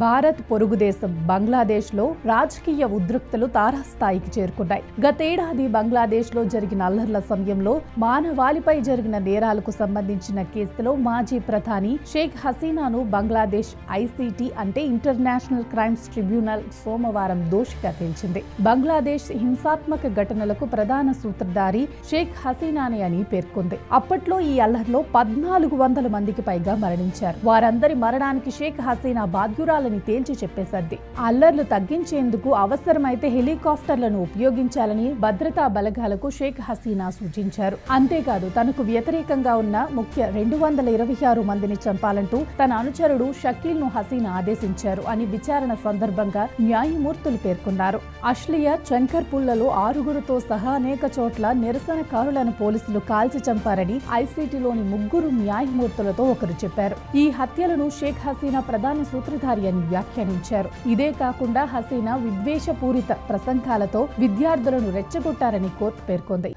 భారత్ పొరుగు దేశం బంగ్లాదేశ్లో రాజకీయ ఉద్రిక్తలు తారాస్థాయికి చేరుకున్నాయి. గతేడాది బంగ్లాదేశ్లో జరిగిన అల్లర్ల సమయంలో మానవాళిపై జరిగిన నేరాలకు సంబంధించిన కేసులో మాజీ ప్రధాని షేక్ హసీనాను బంగ్లాదేశ్ ఐసీటీ అంటే ఇంటర్నేషనల్ క్రైమ్స్ ట్రిబ్యునల్ సోమవారం దోషిగా తేల్చింది. బంగ్లాదేశ్ హింసాత్మక ఘటనలకు ప్రధాన సూత్రధారి షేక్ హసీనానే అని పేర్కొంది. అప్పట్లో ఈ అల్లర్లో 1400 మందికి పైగా మరణించారు. వారందరి మరణానికి షేక్ హసీనా బాధ్యురాలని తేల్చి చెప్పేసింది. అల్లర్లు తగ్గించేందుకు అవసరమైతే హెలికాప్టర్లను ఉపయోగించాలని భద్రతా బలగాలకు షేక్ హసీనా సూచించారు. అంతేకాదు తనకు వ్యతిరేకంగా ఉన్న ముఖ్య 226 మందిని చంపాలంటూ తన అనుచరుడు షకీల్ ను హసీనా ఆదేశించారు అని విచారణ సందర్భంగా న్యాయమూర్తులు పేర్కొన్నారు. అష్లియా చంకర్పుల్లలో 6గురితో సహా అనేక చోట్ల నిరసనకారులను పోలీసులు కాల్చి చంపారని ఐసీటీలోని 3 న్యాయమూర్తులతో ఒకరు చెప్పారు. ఈ హత్యలను షేక్ హసీనా ప్రధాన సూత్రధారి అని వ్యాఖ్యానించారు. ఇదే కాకుండా హసీనా విద్వేషపూరిత ప్రసంగాలతో విద్యార్థులను రెచ్చగొట్టారని కోర్టు పేర్కొంది.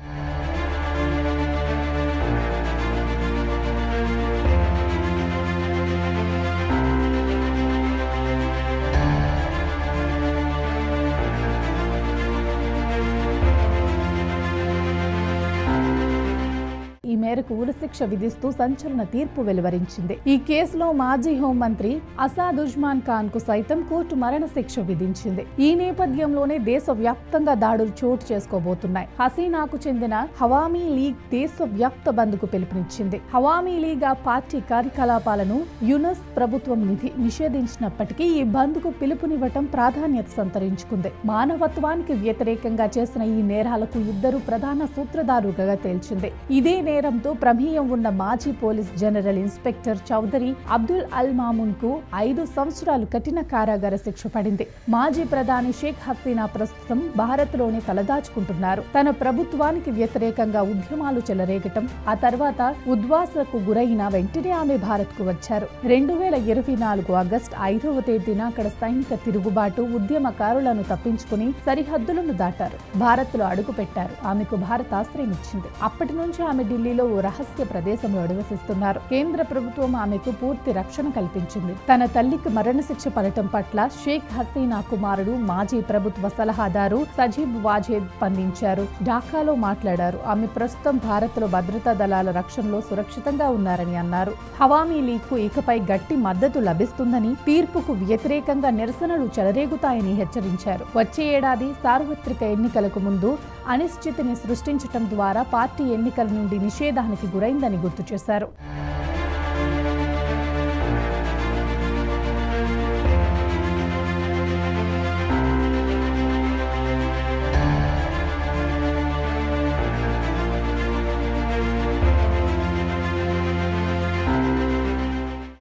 ఈ మేరకు ఉరిశిక్ష విధిస్తూ సంచలన తీర్పు వెలువరించింది. ఈ కేసులో మాజీ హోంమంత్రి అసాదుజ్మాన్ ఖాన్ కు సైతం కోర్టు మరణశిక్ష విధించింది. ఈ నేపథ్యంలోనే దేశవ్యాప్తంగా దాడులు చోటు చేసుకోబోతున్నాయి. హసీనాకు చెందిన హవామీ లీగ్ దేశవ్యాప్త బంద్ కు పిలుపునిచ్చింది. హవామీ లీగ్ ఆ పార్టీ కార్యకలాపాలను యునస్ ప్రభుత్వం నిషేధించినప్పటికీ ఈ బంద్ కు పిలుపునివ్వటం ప్రాధాన్యత సంతరించుకుంది. మానవత్వానికి వ్యతిరేకంగా చేసిన ఈ నేరాలకు 2 ప్రధాన సూత్రధారులుగా తేల్చింది. ఇదే నేరంతో ప్రమేయం ఉన్న మాజీ police general inspector Chowdhury Abdul Al Mamun కు 5 సంవత్సరాలు కఠిన కారాగార శిక్ష పడింది. మాజీ ప్రధాని షేక్ హసీనా ప్రస్తుతం భారత్ లోనే తలదాచుకుంటున్నారు. తన ప్రభుత్వానికి వ్యతిరేకంగా ఉద్యమాలు చెలరేగటం, ఆ తర్వాత ఉద్వాసకు గురైన వెంటనే ఆమె భారత్ కు వచ్చారు. 2024 ఆగస్టు 5వ తేదీన అక్కడ సైనిక తిరుగుబాటు ఉద్యమకారులను తప్పించుకుని సరిహద్దులను దాటారు. భారత్ లో అడుగు పెట్టారు. ఆమెకు భారత్ ఆశ్రయం ఇచ్చింది. అప్పటి నుంచి ఆమె ఢిల్లీలో ఓ రహస్య ప్రదేశంలో నివసిస్తున్నారు. కేంద్ర ప్రభుత్వం ఆమెకు పూర్తి రక్షణ కల్పించింది. తన తల్లికి మరణశిక్ష పడటం పట్ల షేక్ హసీనా కుమారుడు మాజీ ప్రభుత్వ సలహాదారు సజీబ్ వాజేద్ స్పందించారు. ఢాకాలో మాట్లాడారు. ఆమె ప్రస్తుతం భారత్ లో భద్రతా దళాల రక్షణలో సురక్షితంగా ఉన్నారని అన్నారు. హవామీ లీగ్ కు ఇకపై గట్టి మద్దతు లభిస్తుందని, తీర్పుకు వ్యతిరేకంగా నిరసనలు చెలరేగుతాయని హెచ్చరించారు. వచ్చే ఏడాది సార్వత్రిక ఎన్నికలకు ముందు అనిశ్చితిని సృష్టించడం ద్వారా పార్టీ ఎన్నికల నుండి నిషేధానికి గురైందని గుర్తు చేశారు.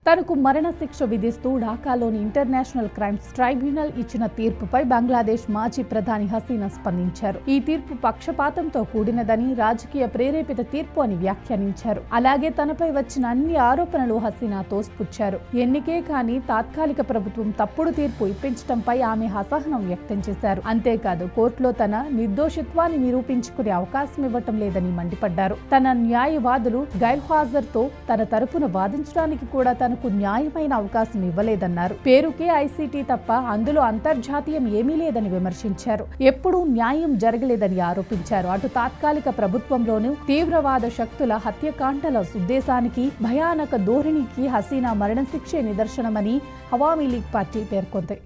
తనకు మరణశిక్ష విధిస్తూ ఢాకాలోని ఇంటర్నేషనల్ క్రైమ్స్ ట్రైబ్యునల్ ఇచ్చిన తీర్పుపై బంగ్లాదేశ్ మాజీ ప్రధాని హసీనా స్పందించారు. ఈ తీర్పు పక్షపాతంతో కూడినదని, రాజకీయ ప్రేరేపిత తీర్పు అని వ్యాఖ్యానించారు. అలాగే తనపై వచ్చిన అన్ని ఆరోపణలు హసీనా తోసిపుచ్చారు. ఎన్నికే కానీ తాత్కాలిక ప్రభుత్వం తప్పుడు తీర్పు ఇప్పించడంపై ఆమె అసహనం వ్యక్తం చేశారు. అంతేకాదు కోర్టులో తన నిర్దోషిత్వాన్ని నిరూపించుకునే అవకాశం ఇవ్వటం లేదని మండిపడ్డారు. తన న్యాయవాదులు గైర్హాజరుతో తన తరపున వాదించడానికి కూడా తనకు న్యాయమైన అవకాశం ఇవ్వలేదన్నారు. పేరుకే ఐసీటీ తప్ప అందులో అంతర్జాతీయం ఏమీ లేదని విమర్శించారు. ఎప్పుడూ న్యాయం జరగలేదని ఆరోపించారు. అటు తాత్కాలిక ప్రభుత్వంలోనూ తీవ్రవాద శక్తుల హత్యకాండల ఉద్దేశానికి, భయానక ధోరణికి హసీనా మరణశిక్షే నిదర్శనమని హవామీ లీగ్ పార్టీ పేర్కొంది.